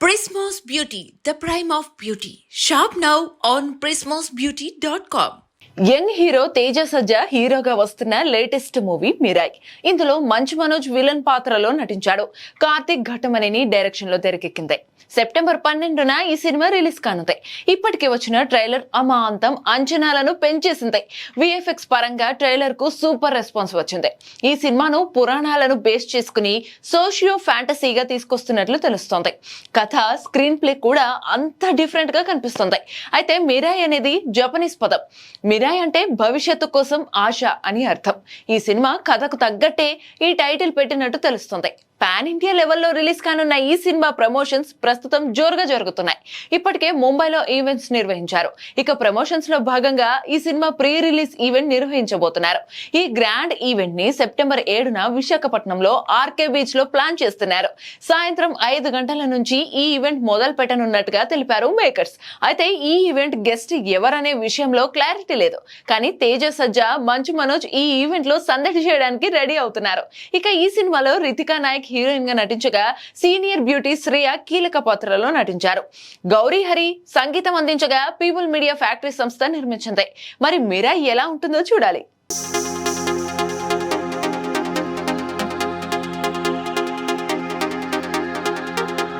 Prismos Beauty, the prime of beauty. Shop now on prismosbeauty.com. Young hero Teja Sajja హీరోగా వస్తున్న latest movie Mirai. ఇందులో Manchu Manoj villain పాత్రలో నటించాడు. Karthik Ghattamaneni direction లో తెరకెక్కింది. సెప్టెంబర్ 12న ఈ సినిమా రిలీజ్ కానుంది. ఇప్పటికే వచ్చిన ట్రైలర్ అమాంతం అంచనాలను పెంచేసింది. విఎఫ్ఎక్స్ పరంగా ట్రైలర్ కు సూపర్ రెస్పాన్స్ వచ్చింది. ఈ సినిమాను పురాణాలను బేస్ చేసుకుని సోషియో ఫ్యాంటసీగా తీసుకొస్తున్నట్లు తెలుస్తోంది. కథ, స్క్రీన్ ప్లే కూడా అంత డిఫరెంట్ గా కనిపిస్తుంది. అయితే మిరాయ్ అనేది జపనీస్ పదం. మిరాయ్ అంటే భవిష్యత్తు కోసం ఆశ అని అర్థం. ఈ సినిమా కథకు తగ్గట్టే ఈ టైటిల్ పెట్టినట్టు తెలుస్తుంది. పాన్ ఇండియా లెవెల్లో రిలీజ్ కానున్న ఈ సినిమా ప్రమోషన్స్ ప్రస్తుతం జోరుగా జరుగుతున్నాయి. ఇప్పటికే ముంబైలో ఈవెంట్స్ నిర్వహించారు. ఇక ప్రమోషన్స్ లో భాగంగా ఈ సినిమా ప్రీ రిలీజ్ ఈవెంట్ నిర్వహించబోతున్నారు. ఈ గ్రాండ్ ఈవెంట్ ని సెప్టెంబర్ 7న విశాఖపట్నంలో ఆర్కే బీచ్ లో ప్లాన్ చేస్తున్నారు. సాయంత్రం 5 గంటల నుంచి ఈ ఈవెంట్ మొదలు పెట్టనున్నట్టుగా తెలిపారు మేకర్స్. అయితే ఈ ఈవెంట్ గెస్ట్ ఎవరనే విషయంలో క్లారిటీ లేదు. కానీ తేజ సజ్జా, మంచు మనోజ్ ఈ ఈవెంట్ లో సందడి చేయడానికి రెడీ అవుతున్నారు. ఇక ఈ సినిమాలో రితికా నాయక్ హీరోయిన్ గా నటించగా సీనియర్ బ్యూటీ శ్రేయ కీలక పాత్రలో నటించారు. గౌరీ హరి సంగీతం అందించగా పీపుల్ మీడియా ఫ్యాక్టరీ సంస్థ నిర్మించింది. మరి మిరాయ్ ఎలా ఉంటుందో చూడాలి.